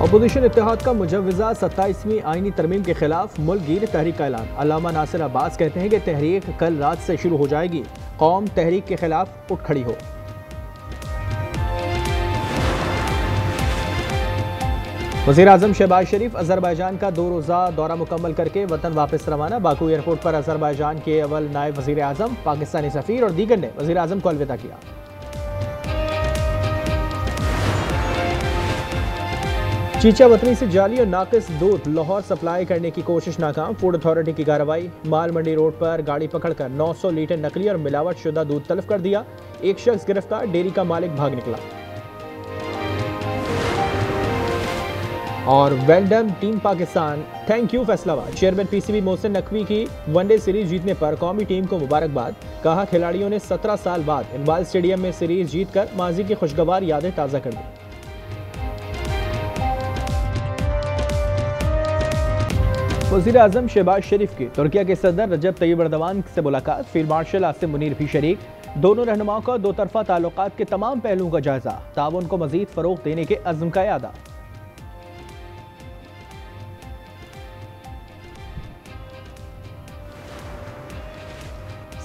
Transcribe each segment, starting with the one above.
Opposition इत्तेहाद का मुजव्वज़ा 27वीं आईनी तरमीम के खिलाफ मुल्क गिर तहरीक का ऐलान। अल्लामा नासिर अब्बास कहते हैं कि तहरीक कल रात से शुरू हो जाएगी। कौम तहरीक के खिलाफ उठ खड़ी हो। वज़ीर आज़म शहबाज शरीफ अज़रबैजान का 2 रोज़ा दौरा मुकम्मल करके वतन वापस रवाना। बाकू एयरपोर्ट पर अज़रबैजान के अव्वल नायब वज़ीर आज़म, पाकिस्तानी सफ़ीर और दीगर ने वज़ीर आज़म को अलविदा किया। चीचा वतनी से जाली और नाकिस दूध लाहौर सप्लाई करने की कोशिश नाकाम। फूड अथॉरिटी की कार्रवाई। माल मंडी रोड पर गाड़ी पकड़कर 900 लीटर नकली और मिलावट शुदा दूध तलब कर दिया। एक शख्स गिरफ्तार, डेयरी का मालिक भाग निकला। और well done team Pakistan thank you Faisalabad. Chairman PCB Mohsin Naqvi की वनडे सीरीज जीतने पर कौमी टीम को मुबारकबाद। कहा खिलाड़ियों ने 17 साल बाद इकबाल स्टेडियम में सीरीज जीतकर माजी की खुशगवार यादें ताज़ा कर दी। वज़ीर आज़म शहबाज शरीफ की तुर्किया के सदर रजब तैयब एर्दोगान से मुलाकात। फील्ड मार्शल आसिम मुनीर भी शरीक। दोनों रहनुमाओं का दो तरफा ताल्लुकात के तमाम पहलुओं का जायजा। ताउन को मजीद फरोग देने के अज़्म का यादा।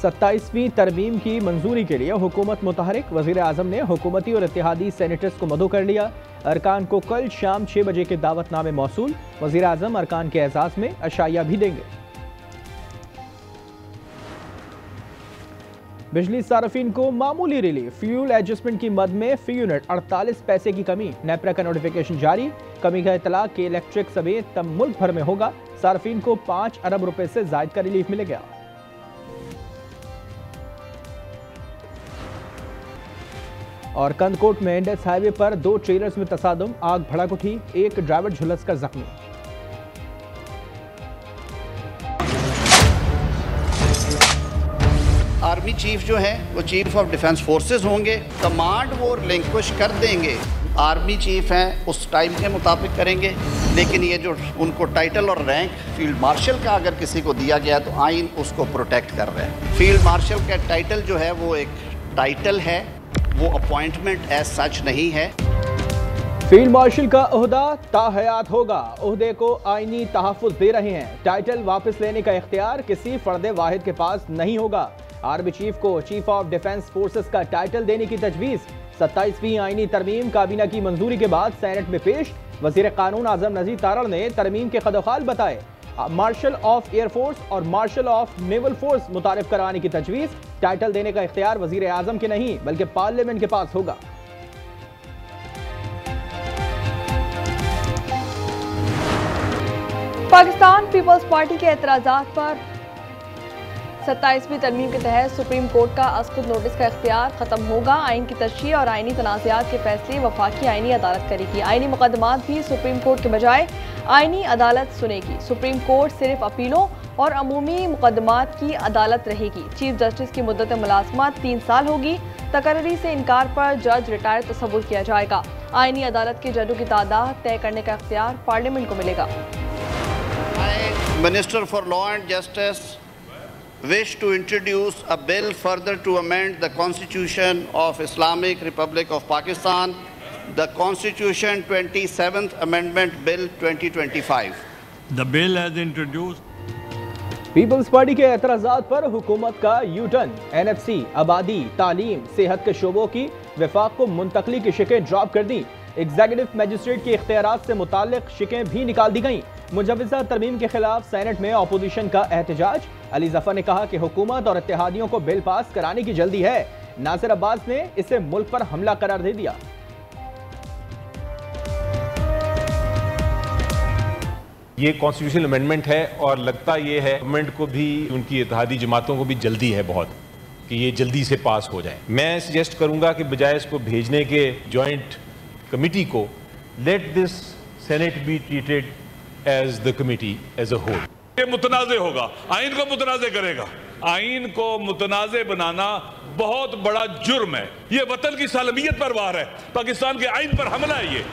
27वीं तरमीम की मंजूरी के लिए हुकूमत मुतहरिक। वज़ीर आज़म ने हुकूमती और इत्तेहादी सेनेटर्स को मदऊ कर लिया। अरकान को कल शाम 6 बजे के दावतनामे मौसूल। वज़ीर आज़म अरकान के एजाज़ में अशाया भी देंगे। बिजली सार्फिन को मामूली रिलीफ। फ्यूल एडजस्टमेंट की मद में फी यूनिट 48 पैसे की कमी। नेपरा का नोटिफिकेशन जारी। कमी का इतला के इलेक्ट्रिक समेत मुल्क भर में होगा। सार्फिन को 5 अरब रुपए से जायद का रिलीफ मिलेगा। और कंदकोट में इंडस हाईवे पर 2 ट्रेलर्स में तसादुम। आग भड़क उठी, एक ड्राइवर झुलसकर जख्मी। आर्मी चीफ जो है वो चीफ ऑफ डिफेंस फोर्सेस होंगे। कमांड वो रिलिंक्विश कर देंगे। आर्मी चीफ हैं उस टाइम के मुताबिक करेंगे। लेकिन ये जो उनको टाइटल और रैंक फील्ड मार्शल का अगर किसी को दिया गया तो आइन उसको प्रोटेक्ट कर रहे हैं। फील्ड मार्शल का टाइटल जो है वो एक टाइटल है, वो अपॉइंटमेंट एज सच नहीं है। फील्ड मार्शल का ओहदा ताहयात होगा। ओहदे को आईनी तहफ़्फ़ुज़ दे रहे हैं। टाइटल वापस लेने का इख्तियार किसी फर्द वाहिद के पास नहीं होगा। आर्मी चीफ को चीफ ऑफ डिफेंस फोर्सेस का टाइटल देने की तजवीज़। 27वीं आईनी तरमीम काबीना की मंजूरी के बाद सेनेट में पेश। वज़ीर कानून आज़म नज़ीर तारड़ ने तरमीम के कदोखाल बताए। मार्शल ऑफ एयरफोर्स और मार्शल ऑफ नेवल फोर्स मुतारिफ कराने की तजवीज़। टाइटल देने का इख्तियार वज़ीर आज़म के नहीं बल्कि पार्लियामेंट के पास होगा। पाकिस्तान पीपल्स पार्टी के एतराज़ात पर 27वीं तरमीम के तहत सुप्रीम कोर्ट का असखुद नोटिस का इख्तियार खत्म होगा। आइन की तशरीह और आइनी तनाज़ात के फैसले वफाकी आइनी अदालत करेगी। आइनी मुकदमात भी सुप्रीम कोर्ट के बजाय आइनी अदालत सुनेगी। सुप्रीम कोर्ट सिर्फ अपीलों और अमूमी मुकदमात की अदालत रहेगी। चीफ जस्टिस की मुद्दत मुलाजमत 3 साल होगी। तकर्री से इनकार पर जज रिटायर तस्वुर किया जाएगा। आइनी अदालत के जजों की तादाद तय करने का इख्तियार पार्लियामेंट को मिलेगा। Minister for law and justice wish to introduce a bill further to amend the Constitution of Islamic Republic of Pakistan, the Constitution 27th Amendment Bill 2025. The bill has introduced. Peoples Party के एतराज़ात पर हुकूमत का यू टर्न। NFC, आबादी, तालीम, सेहत के शोबों की वफाक को मुंतकली की शिकें ड्रॉप कर दी। एग्जीक्यूटिव मजिस्ट्रेट के इख्तियारात से मुताल्लिक शिकें भी निकाल दी गईं। मुजव्वज़ा तरमीम के खिलाफ सेनेट में अपोजिशन का एहतजाज। अली जफर ने कहा कि हुकूमत और इत्तेहादियों को बिल पास कराने की जल्दी है। नासिर अब्बास ने इसे मुल्क पर हमला करार दे दिया। ये कॉन्स्टिट्यूशनल अमेंडमेंट है और लगता ये है गवर्नमेंट को भी, उनकी इत्तेहादी जमातों को भी जल्दी है बहुत कि ये जल्दी से पास हो जाए। मैं सजेस्ट करूंगा कि बजाय इसको भेजने के जॉइंट कमिटी को, let this senate be treated as the committee as a whole. ये मुतनाज़े होगा, आइन को मुतनाज़े करेगा। आइन को मुतनाज़े बनाना बहुत बड़ा जुर्म है। ये वतन की सालमियत पर वार है, पाकिस्तान के आइन पर हमला है। ये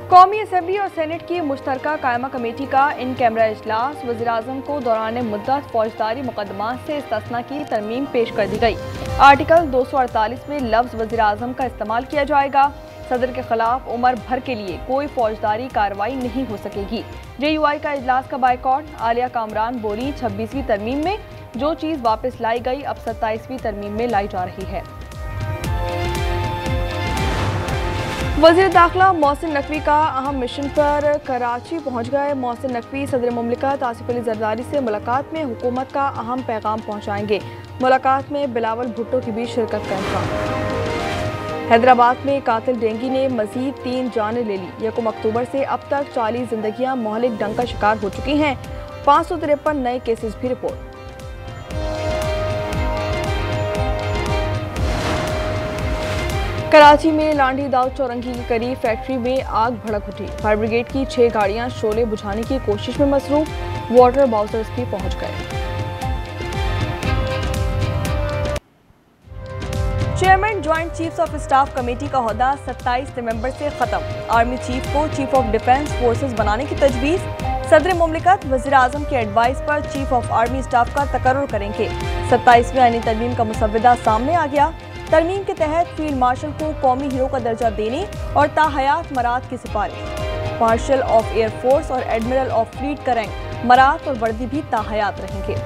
कौमी असम्बली और सेनेट की मुश्तरका कायमा कमेटी का इन कैमरा इजलास। वज़ीर आज़म को दौरान मुद्दत फौजदारी मुकदमात से इस्तिस्ना की तरमीम पेश कर दी गई। आर्टिकल 248 में लफ्ज़ वज़ीर आज़म का इस्तेमाल किया जाएगा। सदर के खिलाफ उम्र भर के लिए कोई फौजदारी कार्रवाई नहीं हो सकेगी। JUI का इजलास का बायकॉट। आलिया कामरान बोली, 26वीं तरमीम में जो चीज़ वापस लाई गई अब 27वीं तरमीम में लाई जा रही है। वज़ीर दाखिला मोहसिन नकवी का अहम मिशन पर कराची पहुंच गए। मोहसिन नकवी सदर मुमलिकत आसिफ अली जरदारी से मुलाकात में हुकूमत का अहम पैगाम पहुंचाएंगे। मुलाकात में बिलावल भुट्टो की भी शिरकत का इम्कान। हैदराबाद में कातिल डेंगी ने मजीद 3 जानें ले ली। 1 अक्टूबर से अब तक 40 जिंदगियां मोहलिक डंक का शिकार हो चुकी हैं। 553 नए केसेस भी रिपोर्ट। कराची में लांडी दाऊद चौरंगी के करीब फैक्ट्री में आग भड़क उठी। फायर ब्रिगेड की 6 गाड़ियां शोले बुझाने की कोशिश में मसरूफ। वाटर बाउजर्स भी पहुंच गए। Chairman joint chiefs of staff committee का ओहदा 27 नवंबर से खत्म। आर्मी चीफ को चीफ ऑफ डिफेंस फोर्सेस बनाने की तजवीज़। सदर मुमलिकत वज़ीर आज़म के एडवाइस पर चीफ ऑफ आर्मी स्टाफ का तकर्रुर करेंगे। 27वीं आईनी तरमीम का मुसव्वदा सामने आ गया। तरमीम के तहत फील्ड मार्शल को कौमी हीरो का दर्जा देने और ताहयात मरात की सिफारिश। मार्शल ऑफ एयर फोर्स और एडमिरल ऑफ फ्लीट का रैंक, मरात और वर्दी भी ताहयात रहेंगे।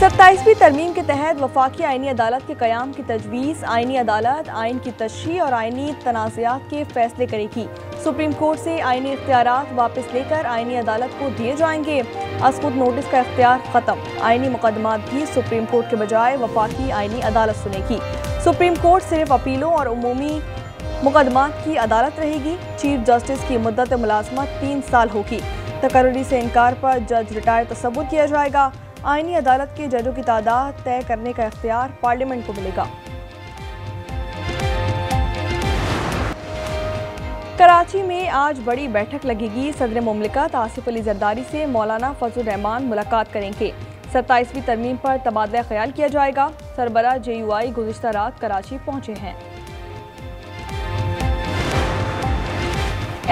सत्ताईसवीं तरमीम के तहत वफाकी आईनी अदालत के क़याम की तजवीज़। आईनी अदालत आइन की तशरीह और आईनी तनाज़ात के फैसले करेगी। सुप्रीम कोर्ट से आईनी इख्तियारात वापस लेकर आईनी अदालत को दिए जाएंगे। अस्कुद नोटिस का इख्तियार खत्म। आईनी मुकदमात भी सुप्रीम कोर्ट के बजाय वफाकी आईनी अदालत सुनेगी। सुप्रीम कोर्ट सिर्फ अपीलों और उमूमी मुकदमात की अदालत रहेगी। चीफ जस्टिस की मुद्दत मुलाजमत 3 साल होगी। तकर्री से इनकार पर जज रिटायर तसव्वुर किया जाएगा। आईनी अदालत के जजों की तादाद तय करने का इख्तियार पार्लियामेंट को मिलेगा। कराची में आज बड़ी बैठक लगेगी। सदर मुमलिकत आसिफ अली जरदारी से मौलाना फजल रहमान मुलाकात करेंगे। 27वीं तरमीम पर तबादला ख्याल किया जाएगा। सरबराह JUI गुज़िश्ता रात कराची पहुंचे हैं।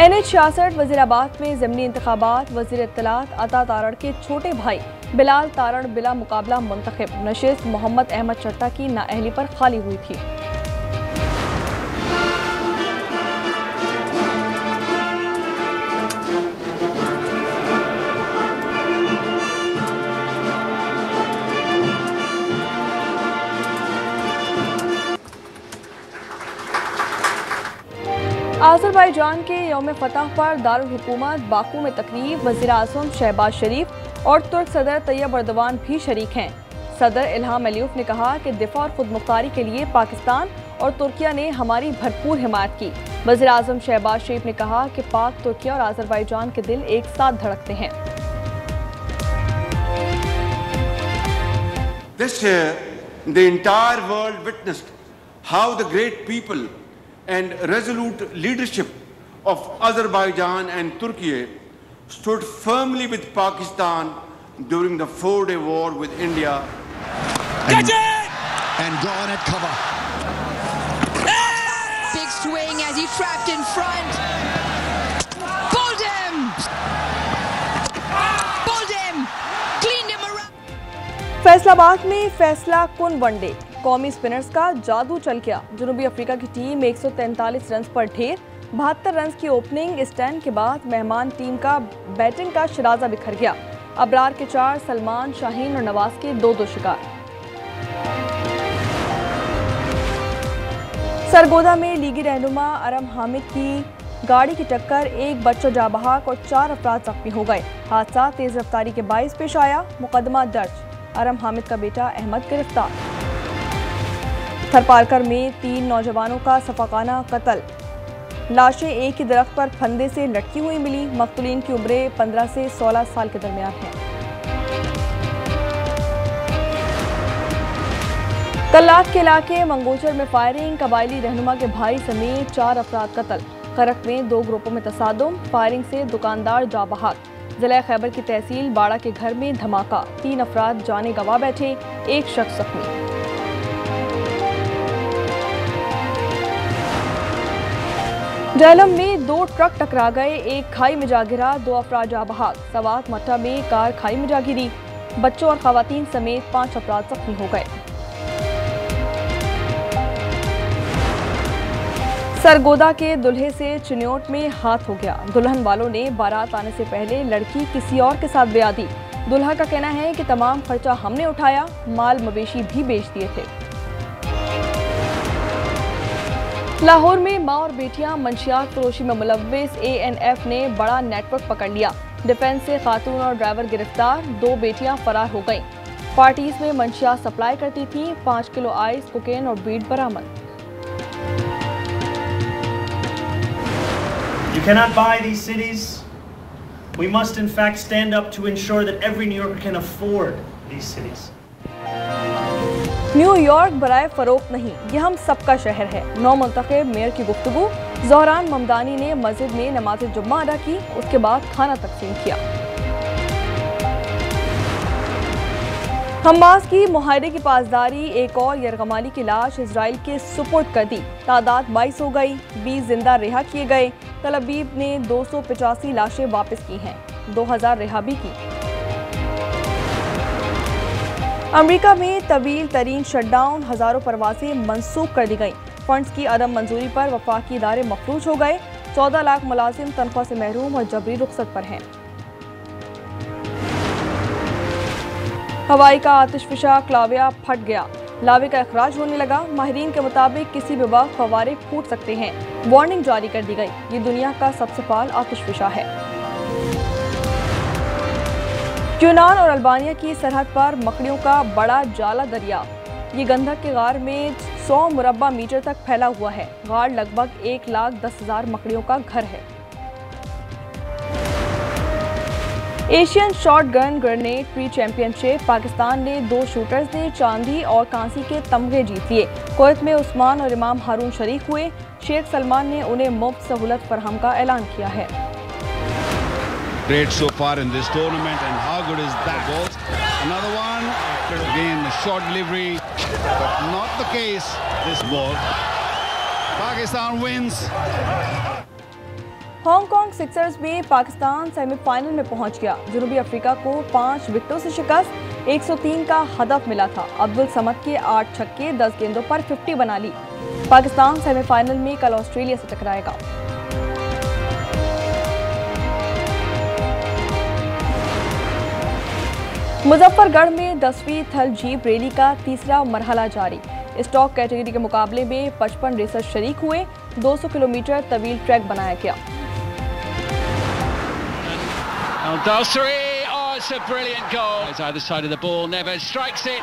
NH-66 वज़ीराबाद में ज़िमनी इंतखाबात। वज़ीर इत्तलात अता तारड़ के छोटे भाई बिलाल तारड़ बिला मुकाबला मुंतखब। नशिस्त मोहम्मद अहमद चट्टा की नाअहली पर खाली हुई थी। आज़रबाईजान के यौम फतह पर दारुल हुकूमत बाकू में तकरीब। वज़ीर आज़म शहबाज शरीफ और तुर्क सदर तैयब अर्दवान भी शरीक हैं। सदर इल्हाम अलीफ ने कहा कि दिफा और खुदमुख्तारी के लिए पाकिस्तान और तुर्किया ने हमारी भरपूर हिमायत की। वज़ीर आज़म शहबाज शरीफ ने कहा कि पाक, तुर्किया और आज़रबाईजान के दिल एक साथ धड़कते हैं। This year, the entire world witnessed how the great people and resolute leadership of Azerbaijan and Turkey stood firmly with Pakistan during the 4-day war with India. And gone at cover. Big swing as he trapped in front. Pulled him! Pulled him! Cleaned him around. Faisalabad में फैसला कुन one day. कौमी spinners का जादू चल गया। जनूबी Africa की टीम 143 रन पर ढेर। 72 रन की ओपनिंग स्टैंड के बाद मेहमान टीम का बैटिंग का शराजा बिखर गया। अबरार के 4, सलमान, शाहीन और नवाज के 2-2 शिकार। सरगोदा में लीगी रहनुमा अरम हामिद की गाड़ी की टक्कर, 1 बच्चा जाँ बहक और 4 अफराद जख्मी हो गए। हादसा तेज रफ्तारी के बाइस पेश आया। मुकदमा दर्ज। अरम हामिद का बेटा अहमद गिरफ्तार। थरपारकर में 3 नौजवानों का सफाकाना कत्ल। लाशें एक ही दरख्त पर फंदे से लटकी हुई मिली। मकतूलीन की उम्रें 15 से 16 साल के दरमियान हैं। कल्लात के इलाके मंगोचर में फायरिंग। कबायली रहनुमा के भाई समेत 4 अफराद कत्ल। खरक में 2 ग्रुपों में तसादुम। फायरिंग से दुकानदार जाँ बहक। जिला खैबर की तहसील बाड़ा के घर में धमाका। 3 अफराद जाने गंवा बैठे, 1 शख्स जख्मी। झेलम में 2 ट्रक टकरा गए, 1 खाई में जा गिरा, 2 अफराद जाँ बहक। सवात मट्टा में कार खाई में जा गिरी। बच्चों और खवातीन समेत 5 अफराद जख्मी हो गए। सरगोदा के दुल्हे से चिन्योट में हाथ हो गया। दुल्हन वालों ने बारात आने से पहले लड़की किसी और के साथ ब्याह दी। दुल्हा का कहना है कि तमाम खर्चा हमने उठाया, माल मवेशी भी बेच दिए थे। लाहौर में मां और बेटियां मंशियात फरोशी में मुलव्विस ANF ने बड़ा नेटवर्क पकड़ लिया। डिफेंस से खातून और ड्राइवर गिरफ्तार, 2 बेटियां फरार हो गईं। पार्टीज में मंशियात सप्लाई करती थीं, 5 किलो आइस, कोकेन और वीड बरामद। You cannot buy these cities. We must in fact stand up to ensure that every New Yorker can afford these cities. New York बराए फरोख्त नहीं, यह हम सबका शहर है। नौ मुंतखब मेयर की गुफ्तगू। ज़ोहरान ममदानी ने मस्जिद में नमाज जुम्मा अदा की, उसके बाद खाना तकसीम किया। हमास की मुहायरे की पासदारी, एक और यरगमाली की लाश इजराइल के सुपुर्द कर दी। तादाद 22 हो गई, 20 जिंदा रिहा किए गए। तल अबीब ने 285 लाशें वापस की हैं, 2000 रिहा भी की। अमेरिका में तवील तरीन शटडाउन, हजारों परवाजें मंसूख कर दी गईं। फंड्स की अदम मंजूरी पर वफाकी इदारे मफलूज हो गए। 14 लाख मुलाजिम तनख्वाह से महरूम और जबरी रुखसत पर हैं। हवाई का आतिशफिशा क्लाविया फट गया, लावे का अखराज होने लगा। माहिरीन के मुताबिक किसी भी वक्त फवारे फूट सकते हैं, वार्निंग जारी कर दी गई। ये दुनिया का सबसे फाल आतिशफिशा है। यूनान और अल्बानिया की सरहद पर मकड़ियों का बड़ा जाला दरिया। ये गंधक के गार में 100 मुरब्बा मीटर तक फैला हुआ है। गार लगभग 1,10,000 मकड़ियों का घर है। Asian shot gun grenade pre championship, Pakistan ने 2 शूटर्स ने चांदी और कांसी के तमगे जीत लिए। कुवैत में उस्मान और इमाम हारून शरीक हुए। शेख सलमान ने उन्हें मुफ्त सहूलत फरहम का ऐलान किया है। Great so far in this tournament, and how good is that? Another one, again the short delivery, but not the case this ball. Pakistan wins. Hong Kong Sixers में पाकिस्तान सेमीफाइनल में पहुंच गया। जनूबी अफ्रीका को 5 विकेटों से शिकस्त, 103 का हदफ मिला था। अब्दुल समद के 8 छक्के 10 गेंदों पर 50 बना ली। पाकिस्तान सेमीफाइनल में कल ऑस्ट्रेलिया से टकराएगा। मुजफ्फरगढ़ में 10वीं थल जीप रैली का तीसरा मरहला जारी। स्टॉक कैटेगरी के मुकाबले में 55 रेसर शरीक हुए। 200 किलोमीटर तवील ट्रैक बनाया गया। Oh, it's a brilliant goal. It's either side of the ball, Neves strikes it.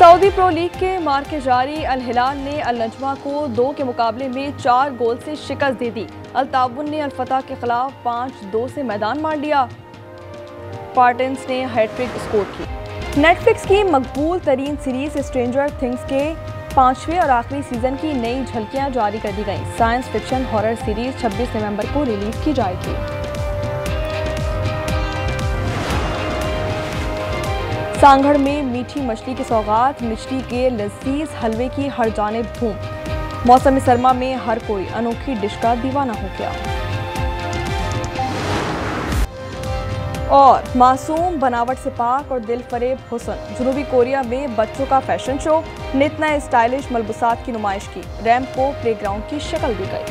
Saudi pro league के मार्के जारी अल हिलाल ने अल नजमा को 2 के मुकाबले में 4 गोल से शिकस्त दे दी। अल ताबुन ने अल फतह के खिलाफ 5-2 से मैदान मार लिया। स्पार्टन्स ने हैट्रिक स्कोर की। नेटफ्लिक्स की मकबूल तरीन सीरीज स्ट्रेंजर थिंग्स के 5वें और आखिरी सीजन की नई झलकियां जारी कर दी गईं। साइंस फिक्शन हॉरर सीरीज 26 नवंबर को रिलीज की जाएगी। सांगढ़ में मीठी मछली की सौगात, मछली के लजीज हलवे की हर जानिब धूम। मौसम सरमा में हर कोई अनोखी डिश का दीवाना हो गया। और मासूम बनावट से पाक और दिल फरेब हुस्न, जनूबी कोरिया में बच्चों का फैशन शो, नित नए स्टाइलिश मलबूसात की नुमाइश की। रैंप को प्लेग्राउंड की शक्ल दी गई।